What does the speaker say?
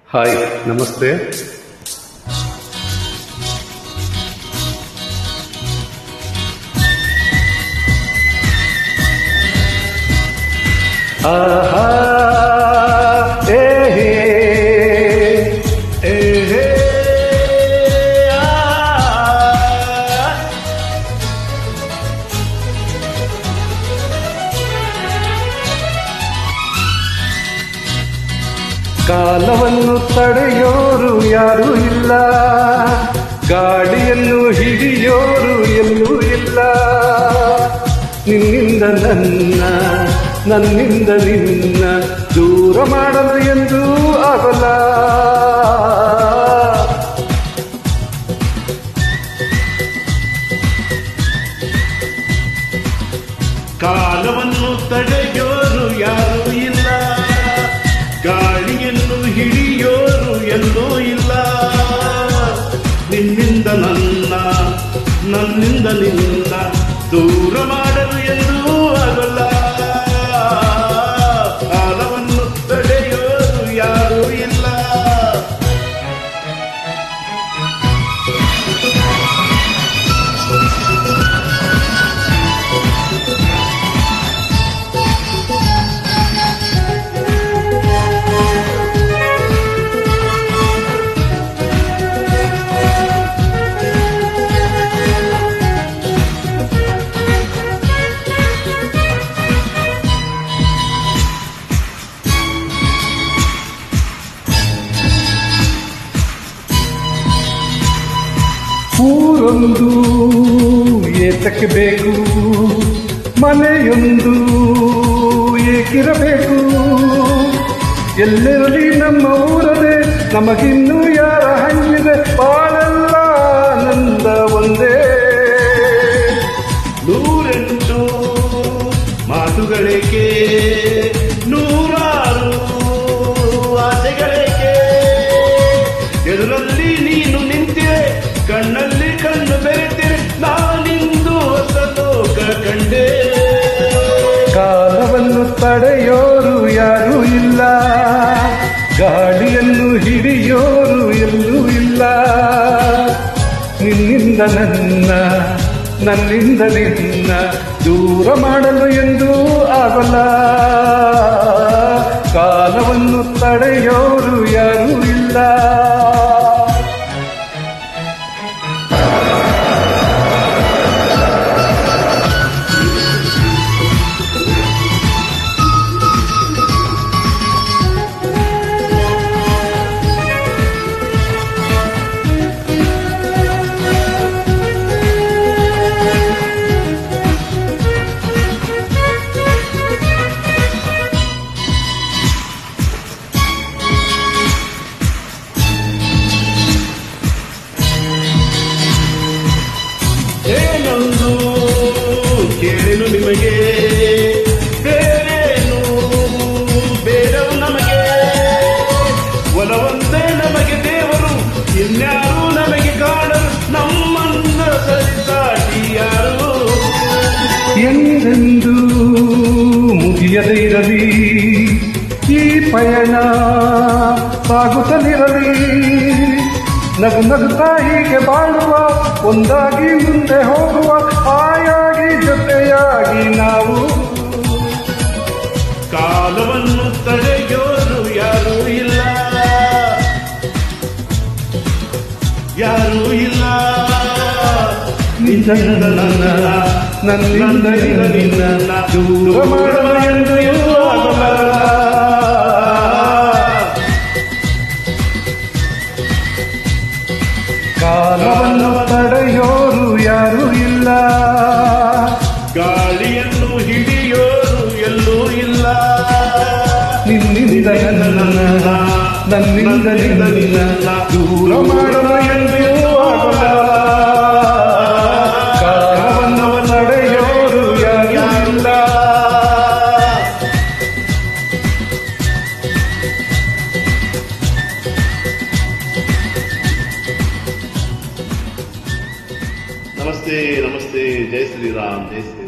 Hi, ನಮಸ್ತೆ. ಆಹಾ ಏ ಹೇ ಏ ಹೇ ಕಾಲವನ್ನು ತಡೆಯೋರು ಯಾರೂ ಇಲ್ಲ, ಗಾಳಿಯನ್ನು ಹಿಡಿಯೋರು ಎಲ್ಲೂ ಇಲ್ಲ. ನಿನ್ನಿಂದ ನನ್ನಿಂದ ನಿನ್ನ ದೂರ ಮಾಡಲು ಎಂದೂ ಆಗಲ್ಲ. ಕಾಲವನ್ನು ತಡೆಯೋರು ಯಾರೂ ಇಲ್ಲ, ಗಾಳಿಯನ್ನು ಹಿಡಿಯೋರು ಎಲ್ಲೂ ಇಲ್ಲ. ನಿನ್ನಿಂದ ನನ್ನಿಂದ ನಿನ್ನ ದೂರ ಮಾಡಲು ಎಂದೂ ಆಗಲ್ಲ. ಕಾಲವನ್ನು ತಡೆಯೋರು ಯಾರೂ ಇಲ್ಲ. ಊರೊಂದು ಏತಕ್ಕೆ ಬೇಕು, ಮನೆಯೊಂದು ಏಕಿರಬೇಕು. ಎಲ್ಲೆರಲಿ ನಮ್ಮ ಊರದೆ, ನಮಗಿನ್ನೂ ಯಾರ ಹಂಗಿದೆ, ಬಾಳೆಲ್ಲ ಆನಂದ ಒಂದೇ. ನೂರೆಂಟು ಮಾತುಗಳಿಗೆ ನೂರಾರು ಆಸೆಗಳಿಗೆ, ಎದುರಲ್ಲಿ ನೀನು ನಿಂತೆ, ಕಣ್ಣಲ್ಲಿ ಕಣ್ಣು ಬೆರೆತೆ, ನಾನಿಂದು ಹೊಸ ಲೋಕ ಕಂಡೆ. ಕಾಲವನ್ನು ತಡೆಯೋರು ಯಾರೂ ಇಲ್ಲ, ಗಾಳಿಯನ್ನು ಹಿಡಿಯೋರು ಎಲ್ಲೂ ಇಲ್ಲ. ನಿನ್ನಿಂದ ನನ್ನಿಂದ ನಿನ್ನ ದೂರ ಮಾಡಲು ಎಂದೂ ಆಗಲ್ಲ. ಕಾಲವನ್ನು ತಡೆಯೋರು ಯಾರೂ ಇಲ್ಲ. ಏನೊಂದು ಕೇಳಲು ನಿಮಗೆ, ಬೇರೇನು ಬೇಡವು ನಮಗೆ. ಒಲವೊಂದೇ ನಮಗೆ ದೇವರು, ಇನ್ಯಾರು ನಮಗೆ ಕಾಣರು, ನಮ್ಮನ್ನ ಸರಿಸಾಟಿ ಯಾರು. ಎಂದೆಂದೂ ಮುಗಿಯದೇ ಇರಲಿ ಈ ಪಯಣ, ಸಾಗುತ್ತಲಿರಲಿ. ನಗುತ್ತಾ ಹೀಗೆ ಬಾಳುವ, ಒಂದಾಗಿ ಮುಂದೆ ಹೋಗುವ, ಆಯಾಗಿ ಜೊತೆಯಾಗಿ ನಾವು. ಕಾಲವನ್ನು ತಡೆಯೋರು ಯಾರೂ ಇಲ್ಲ, ಯಾರೂ ಇಲ್ಲ. ನಿನ್ನಿಂದ ನನ್ನಿಂದ ನಿನ್ನ ದೂರ ಮಾಡುವ ಎಂದು ಆಗಲ್ಲ. ಕಾಲವನ್ನು ತಡೆಯೋರು ಯಾರೂ ಇಲ್ಲ, ಗಾಳಿಯನ್ನು ಹಿಡಿಯೋರು ಎಲ್ಲೂ ಇಲ್ಲ. ನಿನ್ನಿಂದ ನನ್ನಿಂದ ನಿನ್ನ ದೂರ ಮಾಡಲು ಎಂದೂ ಆಗಲ್ಲ. ಕಾಲವನ್ನು ತಡೆಯೋರು ಯಾರೂ ಇಲ್ಲ. ನಮಸ್ತೆ ನಮಸ್ತೆ, ಜೈ ಶ್ರೀರಾಮ್, ಜೈ ಶ್ರೀರಾಮ್.